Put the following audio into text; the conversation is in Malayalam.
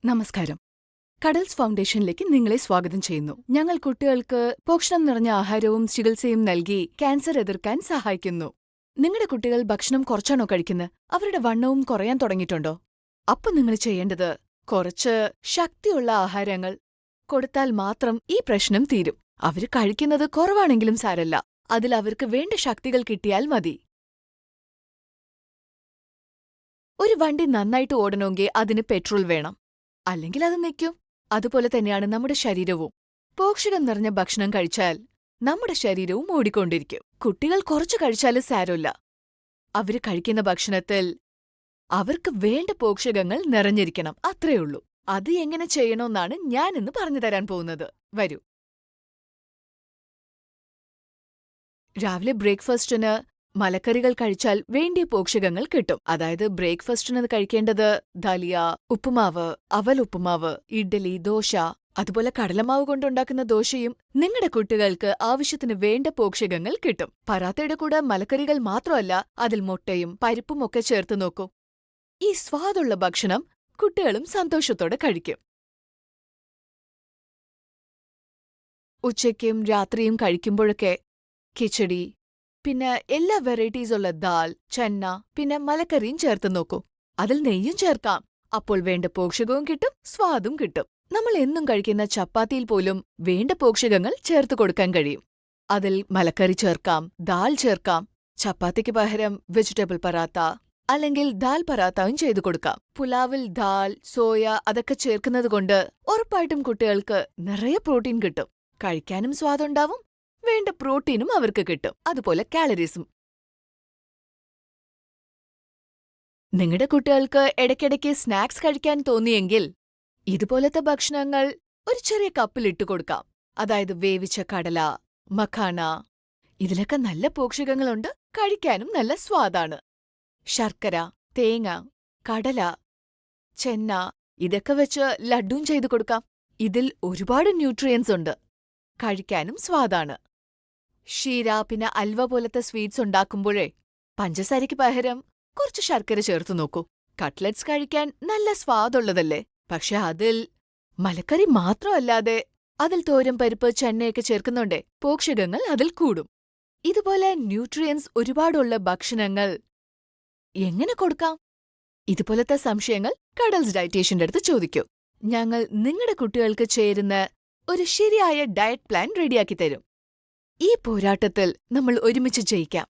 നമസ്കാരം. കടൽസ് ഫൗണ്ടേഷനിലേക്ക് നിങ്ങളെ സ്വാഗതം ചെയ്യുന്നു. ഞങ്ങൾ കുട്ടികൾക്ക് പോഷണം നിറഞ്ഞ ആഹാരവും ചികിത്സയും നൽകി ക്യാൻസർ എതിർക്കാൻ സഹായിക്കുന്നു. നിങ്ങളുടെ കുട്ടികൾ ഭക്ഷണം കുറച്ചാണോ കഴിക്കുന്നത്? അവരുടെ വണ്ണവും കുറയാൻ തുടങ്ങിയിട്ടുണ്ടോ? അപ്പൊ നിങ്ങൾ ചെയ്യേണ്ടത് കുറച്ച് ശക്തിയുള്ള ആഹാരങ്ങൾ കൊടുത്താൽ മാത്രം ഈ പ്രശ്നം തീരും. അവര് കഴിക്കുന്നത് കുറവാണെങ്കിലും സാരല്ല, അതിൽ അവർക്ക് വേണ്ട ശക്തികൾ കിട്ടിയാൽ മതി. ഒരു വണ്ടി നന്നായിട്ട് ഓടണമെങ്കിൽ അതിന് പെട്രോൾ വേണം, അല്ലെങ്കിൽ അത് നിൽക്കും. അതുപോലെ തന്നെയാണ് നമ്മുടെ ശരീരവും. പോഷകം നിറഞ്ഞ ഭക്ഷണം കഴിച്ചാൽ നമ്മുടെ ശരീരവും ഓടിക്കൊണ്ടിരിക്കും. കുട്ടികൾ കുറച്ചു കഴിച്ചാലും സാരമില്ല, അവര് കഴിക്കുന്ന ഭക്ഷണത്തിൽ അവർക്ക് വേണ്ട പോഷകങ്ങൾ നിറഞ്ഞിരിക്കണം, അത്രയുള്ളൂ. അത് എങ്ങനെ ചെയ്യണമെന്നാണ് ഞാനിന്ന് പറഞ്ഞു തരാൻ പോകുന്നത്. വരൂ. രാവിലെ ബ്രേക്ക്ഫാസ്റ്റിന് മലക്കറികൾ കഴിച്ചാൽ വേണ്ടിയ പോഷകങ്ങൾ കിട്ടും. അതായത് ബ്രേക്ക്ഫാസ്റ്റിന് കഴിക്കേണ്ടത് ദലിയ, ഉപ്പുമാവ്, അവൽ ഉപ്പുമാവ്, ഇഡ്ഡലി, ദോശ, അതുപോലെ കടലമാവ് കൊണ്ടുണ്ടാക്കുന്ന ദോശയും നിങ്ങളുടെ കുട്ടികൾക്ക് ആവശ്യത്തിന് വേണ്ട പോഷകങ്ങൾ കിട്ടും. പറാത്തയുടെ കൂടെ മലക്കറികൾ മാത്രമല്ല, അതിൽ മുട്ടയും പരിപ്പും ഒക്കെ ചേർത്ത് നോക്കൂ. ഈ സ്വാദുള്ള ഭക്ഷണം കുട്ടികളും സന്തോഷത്തോടെ കഴിക്കും. ഉച്ചയ്ക്കും രാത്രിയും കഴിക്കുമ്പോഴൊക്കെ കിച്ചടി, പിന്നെ എല്ലാ വെറൈറ്റീസുള്ള ദാൽ, ചന്ന, പിന്നെ മലക്കറിയും ചേർത്ത് നോക്കൂ. അതിൽ നെയ്യും ചേർക്കാം. അപ്പോൾ വേണ്ട പോഷകവും കിട്ടും, സ്വാദും കിട്ടും. നമ്മൾ എന്നും കഴിക്കുന്ന ചപ്പാത്തിയിൽ പോലും വേണ്ട പോഷകങ്ങൾ ചേർത്ത് കൊടുക്കാൻ കഴിയും. അതിൽ മലക്കറി ചേർക്കാം, ദാൽ ചേർക്കാം. ചപ്പാത്തിക്ക് പകരം വെജിറ്റബിൾ പറാത്ത അല്ലെങ്കിൽ ദാൽ പറാത്തയും ചെയ്തു കൊടുക്കാം. പുലാവിൽ ദാൽ, സോയ അതൊക്കെ ചേർക്കുന്നതുകൊണ്ട് ഉറപ്പായിട്ടും കുട്ടികൾക്ക് നിറയെ പ്രോട്ടീൻ കിട്ടും. കഴിക്കാനും സ്വാദുണ്ടാവും, വേണ്ട പ്രോട്ടീനും അവർക്ക് കിട്ടും, അതുപോലെ കാലറീസും. നിങ്ങളുടെ കുട്ടികൾക്ക് ഇടയ്ക്കിടയ്ക്ക് സ്നാക്സ് കഴിക്കാൻ തോന്നിയെങ്കിൽ ഇതുപോലത്തെ ഭക്ഷണങ്ങൾ ഒരു ചെറിയ കപ്പിൽ ഇട്ടുകൊടുക്കാം. അതായത് വേവിച്ച കടല, മഖാന, ഇതിലൊക്കെ നല്ല പോഷകങ്ങളുണ്ട്, കഴിക്കാനും നല്ല സ്വാദാണ്. ശർക്കര, തേങ്ങ, കടല, ചെന്ന ഇതൊക്കെ വെച്ച് ലഡ്ഡും ചെയ്തു കൊടുക്കാം. ഇതിൽ ഒരുപാട് ന്യൂട്രിയൻസ് ഉണ്ട്, കഴിക്കാനും സ്വാദാണ്. ഷീര പിന്നെ അൽവ പോലത്തെ സ്വീറ്റ്സ് ഉണ്ടാക്കുമ്പോഴേ പഞ്ചസാരയ്ക്ക് പകരം കുറച്ച് ശർക്കര ചേർത്തു നോക്കൂ. കട്ട്ലറ്റ്സ് കഴിക്കാൻ നല്ല സ്വാദുള്ളതല്ലേ, പക്ഷെ അതിൽ മലക്കറി മാത്രമല്ലാതെ അതിൽ തോരൻ പരിപ്പ്, ചെന്നയൊക്കെ ചേർക്കുന്നുണ്ടേ, പോഷകങ്ങൾ അതിൽ കൂടും. ഇതുപോലെ ന്യൂട്രിയൻസ് ഒരുപാടുള്ള ഭക്ഷണങ്ങൾ എങ്ങനെ കൊടുക്കാം? ഇതുപോലത്തെ സംശയങ്ങൾ കടൽസ് ഡയറ്റീഷ്യന്റെ അടുത്ത് ചോദിക്കൂ. ഞങ്ങൾ നിങ്ങളുടെ കുട്ടികൾക്ക് ചേരുന്ന ഒരു ശരിയായ ഡയറ്റ് പ്ലാൻ റെഡിയാക്കി തരും. ഈ പോരാട്ടത്തിൽ നമ്മൾ ഒരുമിച്ച് ജയിക്കാം.